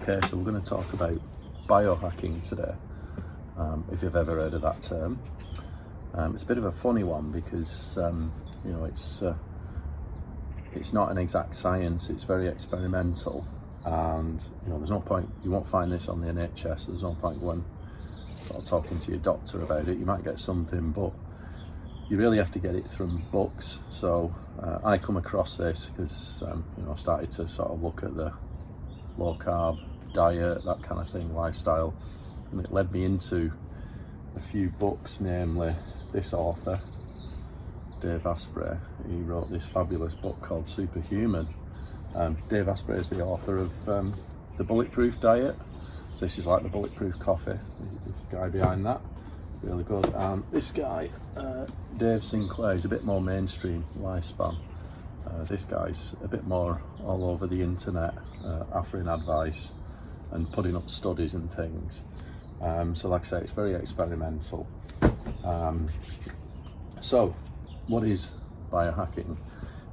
Okay, so we're going to talk about biohacking today, if you've ever heard of that term. It's a bit of a funny one because, it's not an exact science, it's very experimental, and, there's no point, you won't find this on the NHS, there's no point going sort of talking to your doctor about it. You might get something, but you really have to get it from books. So I come across this because, I started to sort of look at the low carb diet, that kind of thing, lifestyle, and it led me into a few books, namely this author, Dave Asprey. He wrote this fabulous book called Superhuman. Dave Asprey is the author of the Bulletproof Diet. So this is like the Bulletproof Coffee, this guy behind that, really good. This guy, Dave Sinclair, is a bit more mainstream lifespan. This guy's a bit more all over the internet, offering advice and putting up studies and things. So like I say, it's very experimental. So what is biohacking?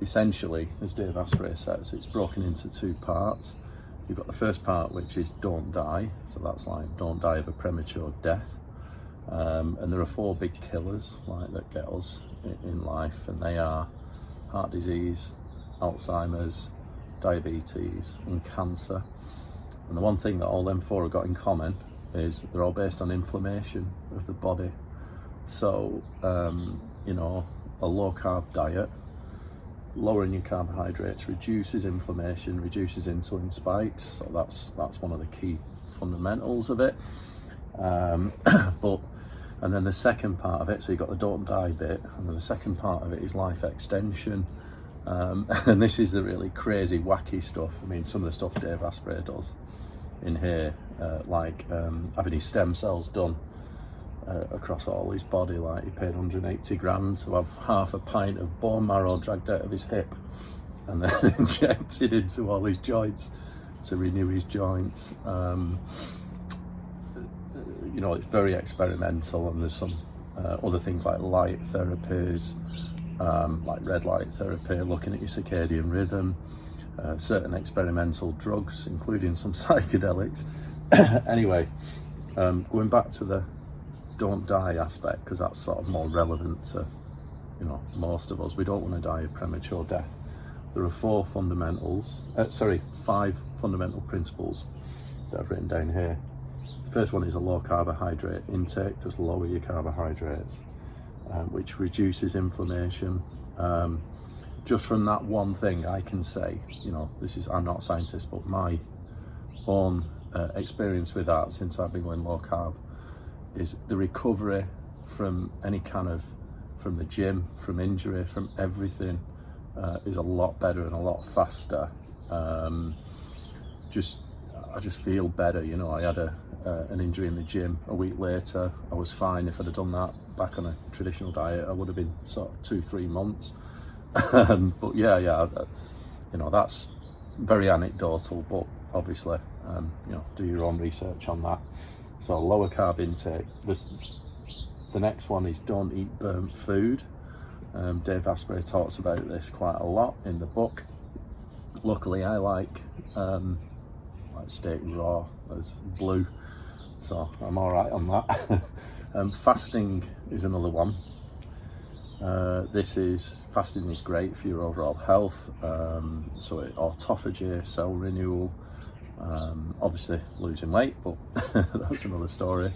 Essentially, as Dave Asprey says, it's broken into two parts. You've got the first part, which is don't die. So that's like don't die of a premature death. And there are four big killers that get us in life, and they are heart disease, Alzheimer's, diabetes and cancer. And the one thing that all them four have got in common is they're all based on inflammation of the body. So, a low carb diet, lowering your carbohydrates reduces inflammation, reduces insulin spikes. So that's one of the key fundamentals of it. And then the second part of it, so you've got the don't die bit, and then the second part of it is life extension. And this is the really crazy, wacky stuff. I mean, some of the stuff Dave Asprey does in here, having his stem cells done across all his body. Like, he paid 180 grand to have half a pint of bone marrow dragged out of his hip and then injected into all his joints to renew his joints. It's very experimental, and there's some other things like light therapies, like red light therapy, looking at your circadian rhythm, certain experimental drugs, including some psychedelics. Anyway, going back to the don't die aspect, because that's sort of more relevant to, most of us. We don't want to die a premature death. There are five fundamental principles that I've written down here. The first one is a low carbohydrate intake, just lower your carbohydrates, which reduces inflammation. Just from that one thing, I can say, I'm not a scientist, but my own experience with that since I've been going low carb is the recovery from any kind of, from the gym, from injury, from everything, is a lot better and a lot faster. I just feel better. I had an injury in the gym a week later. I was fine. If I'd have done that back on a traditional diet, I would have been sort of 2-3 months. But that's very anecdotal, but obviously, do your own research on that. So lower carb intake. The next one is don't eat burnt food. Dave Asprey talks about this quite a lot in the book. Luckily, I like steak raw as blue, so I'm all right on that. Fasting is another one. Fasting is great for your overall health. So autophagy, cell renewal, obviously losing weight, but that's another story.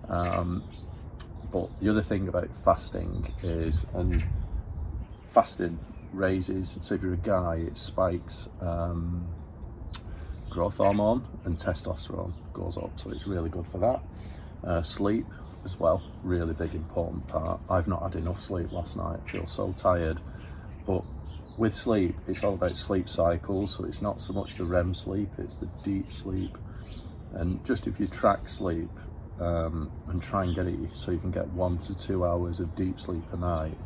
But the other thing about fasting is, and fasting raises, so if you're a guy, it spikes growth hormone, and testosterone goes up, so it's really good for that. Sleep as well, really big important part. I've not had enough sleep last night, I feel so tired. But with sleep, it's all about sleep cycles, so it's not so much the REM sleep, it's the deep sleep. And just if you track sleep and try and get it so you can get 1 to 2 hours of deep sleep a night,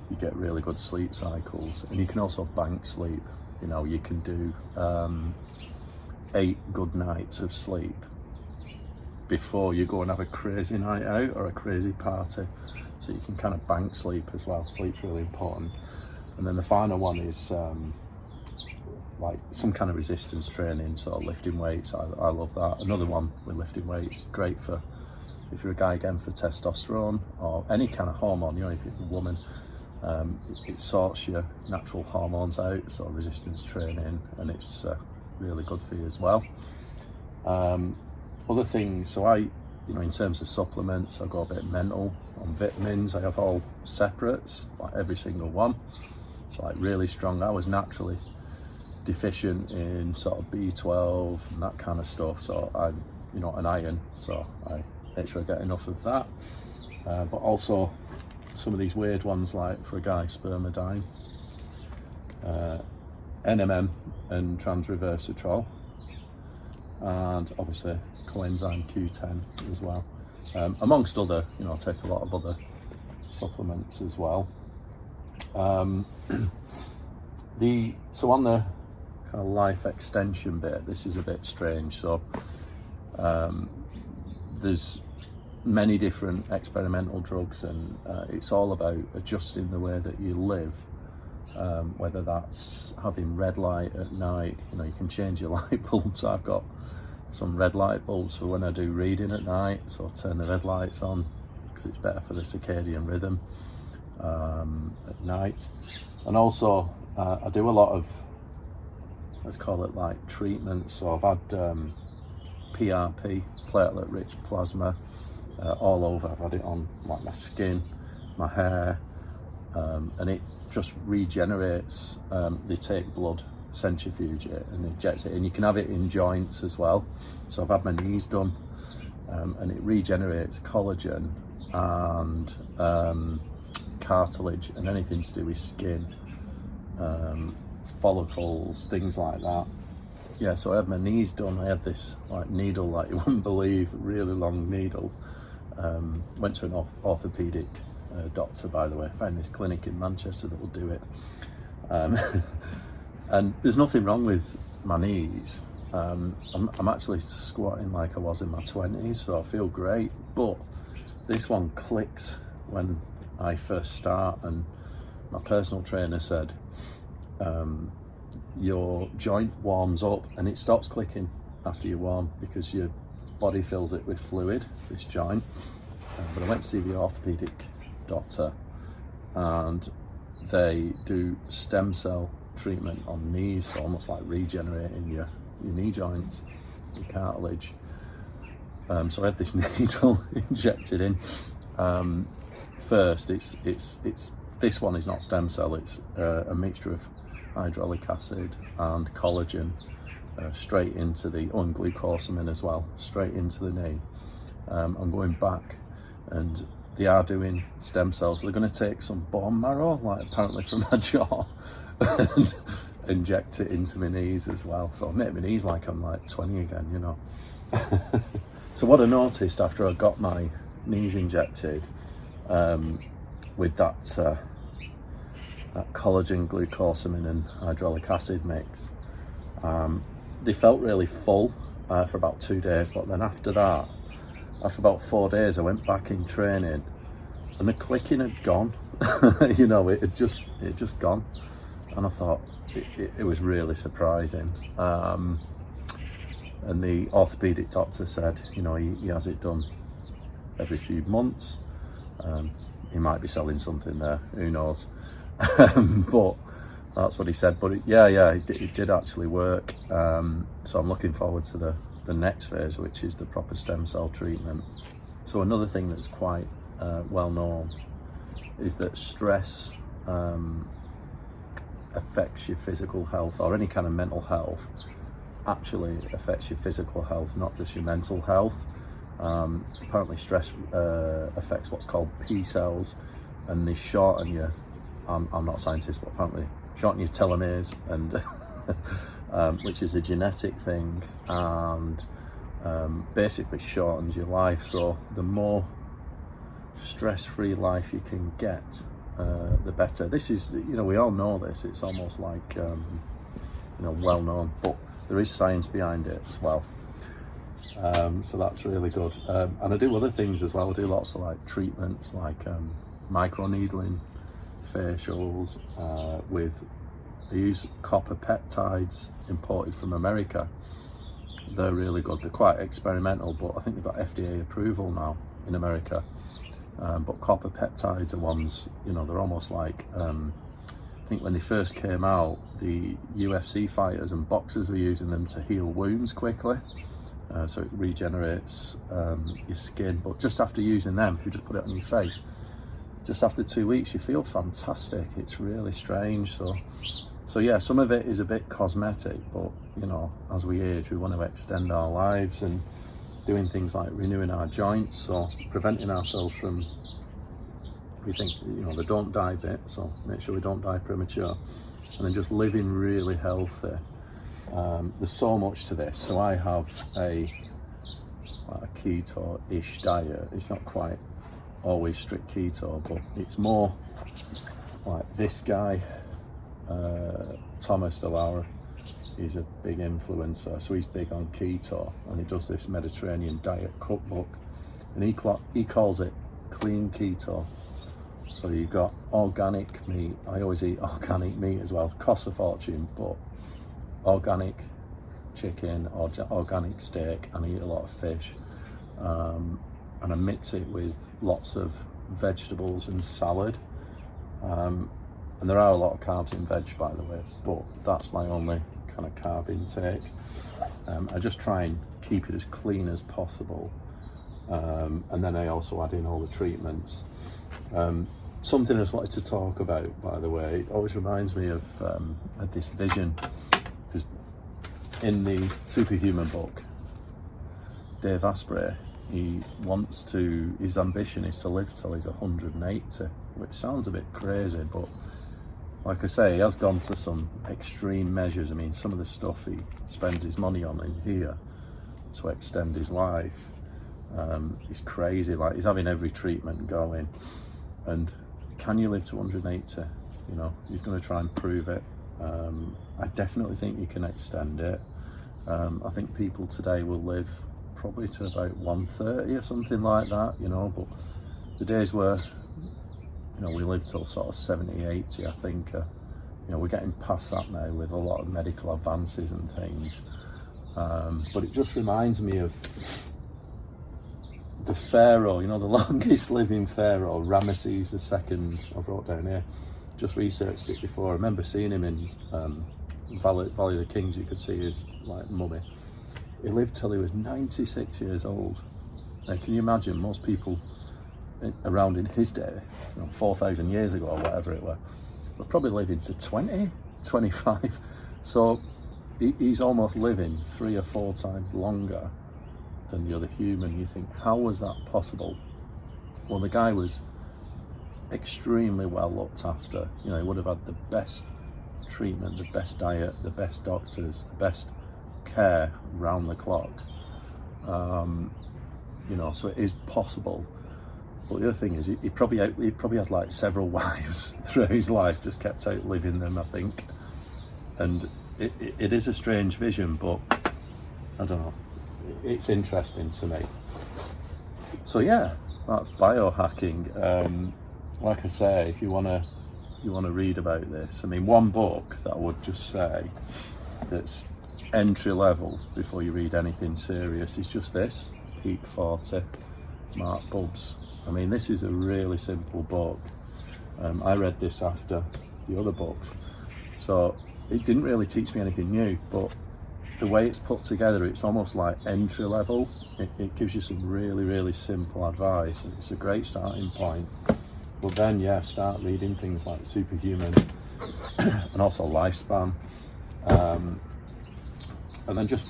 you get really good sleep cycles. And you can also bank sleep. You can do 8 good nights of sleep before you go and have a crazy night out or a crazy party. So you can kind of bank sleep as well. Sleep's really important. And then the final one is like some kind of resistance training, sort of lifting weights. I love that. Another one with lifting weights, great for if you're a guy, again, for testosterone or any kind of hormone. You know, if you're a woman, it sorts your natural hormones out, so resistance training, and it's really good for you as well. Other things, so I, in terms of supplements, I go a bit mental on vitamins. I have all separates, like every single one. So like really strong. I was naturally deficient in sort of B12 and that kind of stuff. So I'm, an iron, so I make sure I get enough of that. But also some of these weird ones, like for a guy, spermidine, NMN and transresveratrol, and obviously coenzyme Q10 as well, amongst other, I take a lot of other supplements as well. So on the kind of life extension bit, this is a bit strange. So there's many different experimental drugs, and it's all about adjusting the way that you live, whether that's having red light at night. You can change your light bulbs. I've got some red light bulbs for when I do reading at night, so I turn the red lights on because it's better for the circadian rhythm at night. And also I do a lot of, let's call it like treatments. So I've had PRP, platelet rich plasma, all over. I've had it on like my skin, my hair, and it just regenerates. They take blood, centrifuge it, and inject it, and you can have it in joints as well. So I've had my knees done, and it regenerates collagen and cartilage and anything to do with skin, follicles, things like that. Yeah, so I had my knees done. I had this like needle, like you wouldn't believe, really long needle. Went to an orthopedic doctor, by the way. Found this clinic in Manchester that will do it. And there's nothing wrong with my knees. I'm actually squatting like I was in my 20s, so I feel great. But this one clicks when I first start, and my personal trainer said, your joint warms up and it stops clicking after you warm because your body fills it with fluid, this joint. But I went to see the orthopedic doctor, and they do stem cell treatment on knees, so almost like regenerating your knee joints, your cartilage. So I had this needle injected in. First, it's this one is not stem cell. It's a mixture of hyaluronic acid and collagen, straight into the glucosamine as well, straight into the knee. I'm going back, and they are doing stem cells. They're going to take some bone marrow, like apparently from my jaw, and inject it into my knees as well. So I make my knees like I'm like 20 again, So what I noticed after I got my knees injected, with that collagen, glucosamine and hyaluronic acid mix, they felt really full for about 2 days. But then after that, after about 4 days, I went back in training, and the clicking had gone. It had just gone, and I thought it was really surprising. And the orthopedic doctor said, he has it done every few months. He might be selling something there, who knows. But that's what he said. But it did actually work. So I'm looking forward to the next phase, which is the proper stem cell treatment. So another thing that's quite well known is that stress affects your physical health, or any kind of mental health actually affects your physical health, not just your mental health. Apparently stress affects what's called P cells, and they shorten your, I'm not a scientist, but apparently shorten your telomeres, and which is a genetic thing, and basically shortens your life. So the more stress-free life you can get, the better. This is, we all know this. It's almost like, well known, but there is science behind it as well. So that's really good. And I do other things as well. I do lots of like treatments, like micro needling, facials, with They use copper peptides imported from America. They're really good. They're quite experimental, but I think they've got FDA approval now in America. But copper peptides are ones, you know, they're almost like, I think when they first came out, the UFC fighters and boxers were using them to heal wounds quickly. So it regenerates your skin. But just after using them, if you just put it on your face, just after 2 weeks, you feel fantastic. It's really strange. So yeah, some of it is a bit cosmetic, but you know, as we age, we want to extend our lives and doing things like renewing our joints, so preventing ourselves from, we think, you know, the don't die bit, so make sure we don't die premature, and then just living really healthy. There's so much to this. So I have a keto-ish diet. It's not quite always strict keto, but it's more like this guy, Thomas DeLauer. He's a big influencer, so he's big on keto, and he does this Mediterranean diet cookbook, and he calls it clean keto. So you've got organic meat. I always eat organic meat as well. Costs a fortune, but organic chicken or organic steak, and I eat a lot of fish, and I mix it with lots of vegetables and salad, and there are a lot of carbs in veg, by the way, but that's my only kind of carb intake. I just try and keep it as clean as possible, and then I also add in all the treatments. Something I just wanted to talk about, by the way, it always reminds me of this vision, because in the Superhuman book, Dave Asprey, his ambition is to live till he's 180, which sounds a bit crazy, but like I say, he has gone to some extreme measures. I mean, some of the stuff he spends his money on in here to extend his life is crazy. Like, he's having every treatment going, and can you live to 180? You know, he's going to try and prove it. I definitely think you can extend it. I think people today will live probably to about 130 or something like that, you know, but the days where, you know, we live till sort of 70, 80, I think, you know, we're getting past that now with a lot of medical advances and things. But it just reminds me of the pharaoh, you know, the longest living pharaoh, Ramesses II, I wrote down here, just researched it before. I remember seeing him in Valley of the Kings. You could see his like mummy. He lived till he was 96 years old. Now, can you imagine most people around in his day, you know, 4,000 years ago or whatever it were probably living to 20, 25. So he's almost living 3 or 4 times longer than the other human. You think, how was that possible? Well, the guy was extremely well looked after. You know, he would have had the best treatment, the best diet, the best doctors, the best care round the clock. You know, so it is possible. But the other thing is, he probably had like several wives through his life, just kept outliving them, I think. And it is a strange vision, but I don't know, it's interesting to me. So yeah, that's biohacking. Like I say, if you want to read about this, I mean, one book that I would just say that's entry level before you read anything serious is just this, Peak 40, Mark Bubbs. I mean, this is a really simple book. I read this after the other books, so it didn't really teach me anything new, but the way it's put together, it's almost like entry level. It gives you some really, really simple advice, and it's a great starting point. But then, yeah, start reading things like Superhuman and also Lifespan, and then just,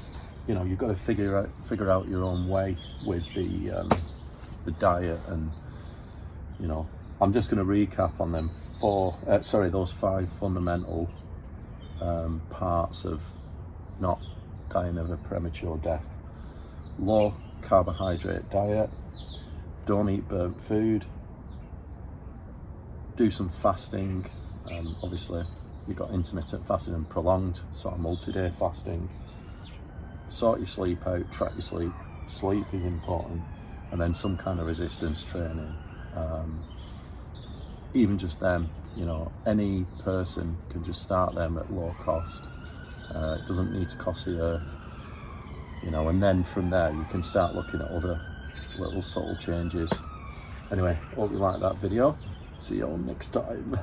you know, you've got to figure out your own way with the diet. And you know, I'm just going to recap on them those 5 fundamental parts of not dying of a premature death. Low carbohydrate diet, don't eat burnt food, do some fasting. Obviously you've got intermittent fasting and prolonged sort of multi-day fasting. Sort your sleep out, track your sleep. Sleep is important, and then some kind of resistance training. Even just them, You know, any person can just start them at low cost. It doesn't need to cost the earth, you know, and then from there you can start looking at other little subtle changes. Anyway, hope you like that video. See you all next time.